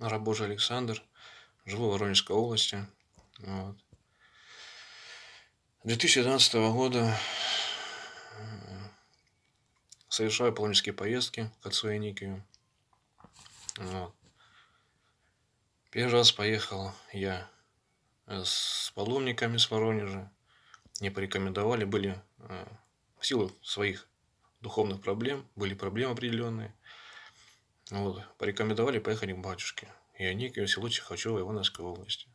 Рабожий Александр, живу в Воронежской области. Вот. 2012 года совершаю паломнические поездки к отцу Яникию. Вот. Первый раз поехал я с паломниками с Воронежа. Мне порекомендовали, были в силу своих духовных проблем, были проблемы определенные. Вот. Порекомендовали поехать к батюшке Ионикию, село Чихачево, Ивановской области.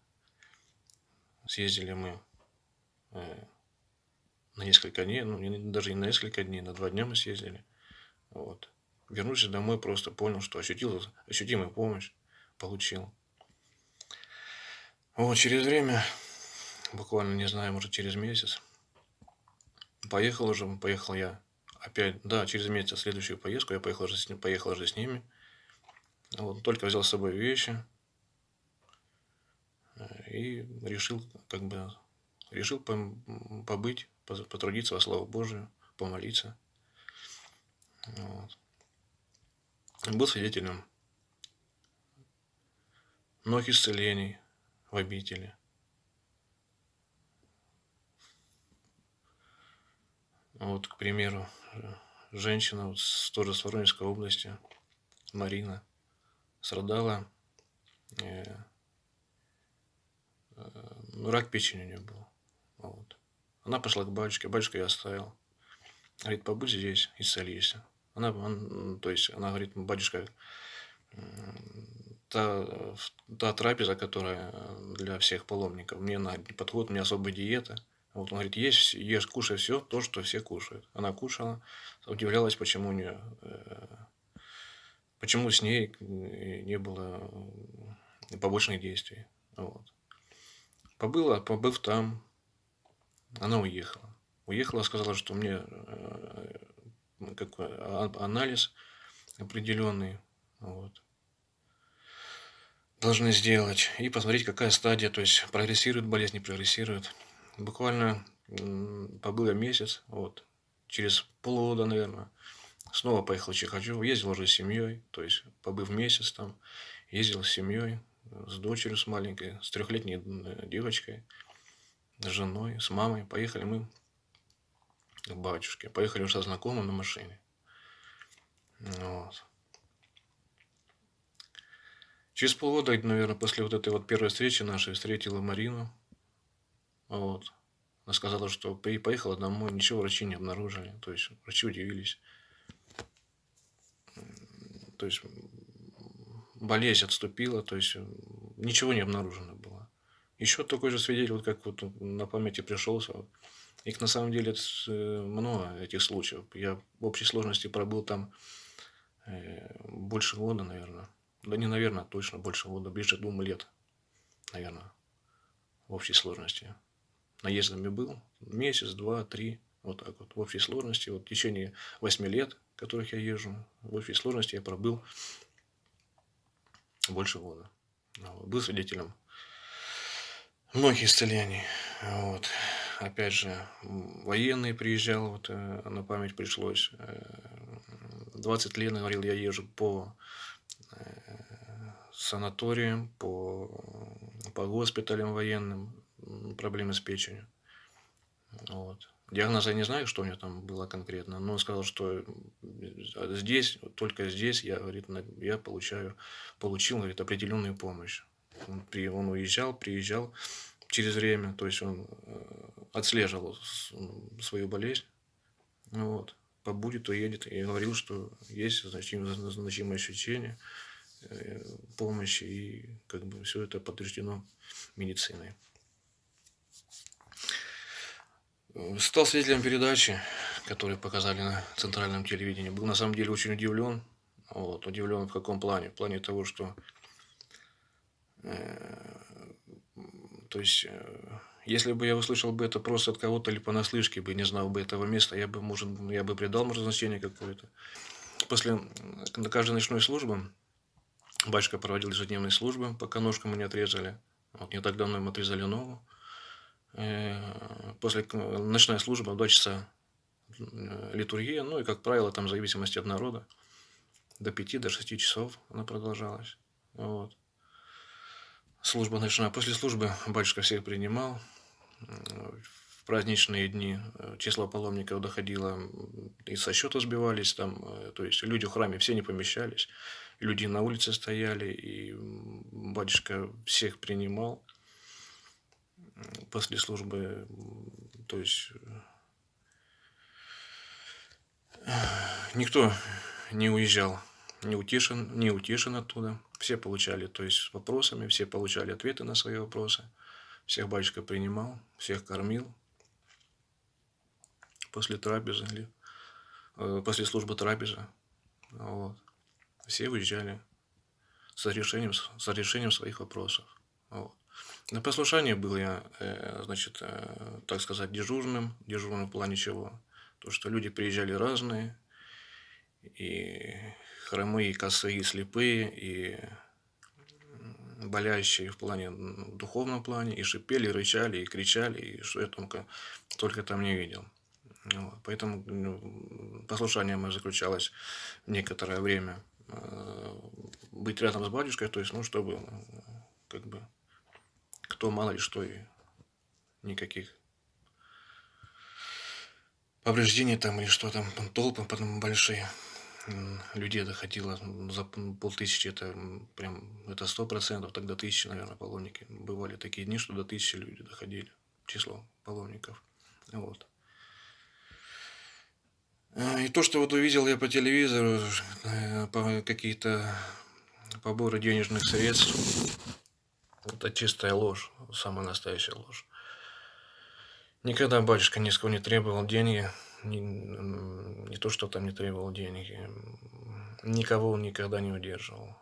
Съездили мы на несколько дней, даже не на несколько дней, на 2 дня мы съездили. Вот. Вернувшись домой, просто понял, что ощутимую помощь получил. Вот, через время, буквально, не знаю, может, через месяц, поехал я опять, да, через месяц следующую поездку, я поехал же с ними. Вот, только взял с собой вещи и решил, побыть, потрудиться во славу Божию, помолиться. Вот. Был свидетелем многих исцелений в обители. Вот, к примеру, женщина тоже с Воронежской области, Марина, страдала, рак печени у нее был. Вот. Она пошла к батюшка ее оставил. Говорит, побудь здесь, исцелися. Она говорит, батюшка, та трапеза, которая для всех паломников, мне не подходит, у меня особая диета. Вот он говорит, ешь, кушай все то, что все кушают. Она кушала, удивлялась, почему с ней не было побочных действий. Вот. Побыв там, она уехала. Уехала, сказала, что мне анализ определенный должны сделать и посмотреть, какая стадия, то есть прогрессирует болезнь, не прогрессирует. Буквально побыл я месяц, через полгода, наверное, снова поехал в Чихачево, ездил уже с семьей, то есть побыв месяц там, ездил с семьей, с дочерью, с маленькой, с 3-летней девочкой, с женой, с мамой. Поехали мы к батюшке, поехали уже со знакомым на машине. Вот. Через полгода, наверное, после этой первой встречи нашей, встретила Марину. Вот. Она сказала, что поехала домой, ничего врачи не обнаружили. То есть врачи удивились. То есть болезнь отступила, то есть ничего не обнаружено было. Еще такой же свидетель, как на памяти пришелся. Их на самом деле много, этих случаев. Я в общей сложности пробыл там больше года, наверное. Да не, наверное, точно больше года, ближе к 2 лет, наверное, в общей сложности. Наездами был месяц, 2, 3, вот так вот, в общей сложности. В течение 8 лет, которых я езжу, в общей сложности я пробыл больше года. Был свидетелем многих исцелений. Вот. Опять же, военный приезжал, на память пришлось. 20 лет, говорил, я езжу по санаториям, по госпиталям военным, проблемы с печенью. Вот. Диагноза я не знаю, что у меня там было конкретно, но он сказал, что только здесь я получил, говорит, определенную помощь. Он уезжал, приезжал через время, то есть он отслеживал свою болезнь, вот, побудет, уедет, и говорил, что есть значимое ощущение помощи, и все это подтверждено медициной. Стал свидетелем передачи, которую показали на центральном телевидении. Был на самом деле очень удивлен. Удивлен в каком плане? В плане того, что то есть, если бы я услышал бы это просто от кого-то или понаслышке бы, не знал бы этого места, я бы придал, может, значение какое-то. После каждой ночной службы батюшка проводил ежедневные службы, пока ножку мы не отрезали. Не так давно им отрезали ногу. После ночной службы 2 часа литургия, и, как правило, там в зависимости от народа, до 5, до 6 часов она продолжалась. Вот. Служба ночная. После службы батюшка всех принимал. В праздничные дни число паломников доходило, и со счета сбивались там, то есть люди в храме все не помещались, люди на улице стояли, и батюшка всех принимал после службы, то есть никто не уезжал, не утешен оттуда, все получали, то есть с вопросами, все получали ответы на свои вопросы, всех батюшка принимал, всех кормил после трапезы или после службы трапезы. Вот. Все уезжали с решением своих вопросов. Вот. На послушании был я, значит, так сказать, дежурным в плане чего? То, что люди приезжали разные, и хромые, и косые, и слепые, и болящие в плане, в духовном плане, и шипели, и рычали, и кричали, и что я только там не видел. Вот. Поэтому послушание мое заключалось некоторое время быть рядом с батюшкой, то есть, ну, чтобы, как бы, кто мало ли что, и никаких повреждений там или что там, толпы потом большие. Людей доходило за 500, это прям, это 100%, тогда 1000, наверное, паломники. Бывали такие дни, что до 1000 люди доходили, число паломников. Вот. И то, что вот увидел я по телевизору, какие-то поборы денежных средств, это чистая ложь, самая настоящая ложь. Никогда батюшка ни с кого не требовал деньги, не то, что там не требовал деньги, никого он никогда не удерживал.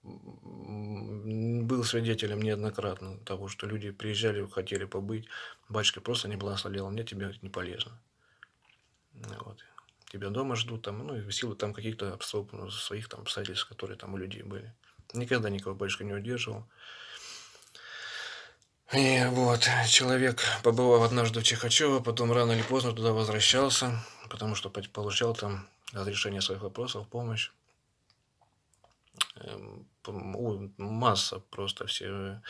Был свидетелем неоднократно того, что люди приезжали, хотели побыть, батюшка просто не благословлял, мне тебе не полезно. Вот. Тебя дома ждут, там, ну, и в силу там каких-то своих там обстоятельств, которые там у людей были. Никогда никого батюшка не удерживал. И вот, человек побывал однажды в Чихачево, потом рано или поздно туда возвращался, потому что получал там разрешение своих вопросов, помощь. Масса просто все,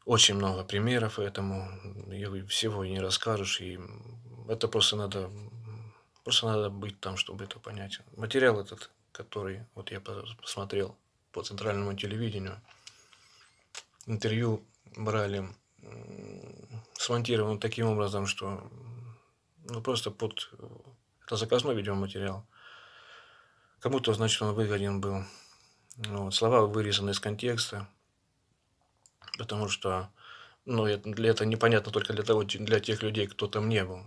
очень много примеров этому, и всего и не расскажешь, и это просто надо быть там, чтобы это понять. Материал этот, который вот я посмотрел по центральному телевидению, интервью брали, смонтирован таким образом, что ну, просто это заказной видеоматериал. Кому-то, значит, он выгоден был. Вот. Слова вырезаны из контекста, потому что ну, это непонятно только для тех людей, кто там не был.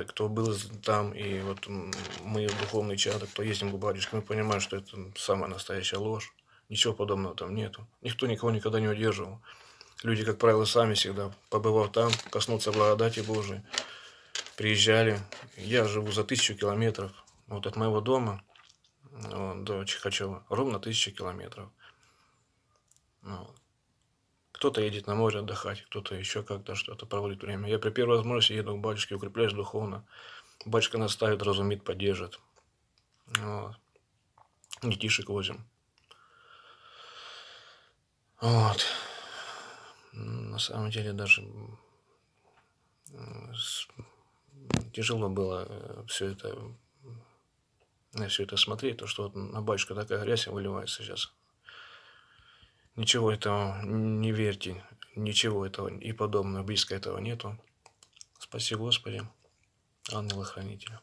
Кто был там, и вот мы, духовные чады, кто ездим к батюшке, мы понимаем, что это самая настоящая ложь. Ничего подобного там нету. Никто никого никогда не удерживал. Люди, как правило, сами всегда, побывав там, коснуться благодати Божией, приезжали. Я живу за 1000 километров вот от моего дома до Чихачева. Ровно 1000 километров. Вот. Кто-то едет на море отдыхать, кто-то еще как-то что-то проводит время. Я при первой возможности еду к батюшке, укрепляюсь духовно. Батюшка наставит, разумит, поддержит. Вот. Детишек возим. Вот. На самом деле даже тяжело было все это смотреть, то что вот на батюшку такая грязь выливается сейчас. Ничего этого не верьте, ничего этого и подобного, близко этого нету. Спаси Господи, ангелы-хранители.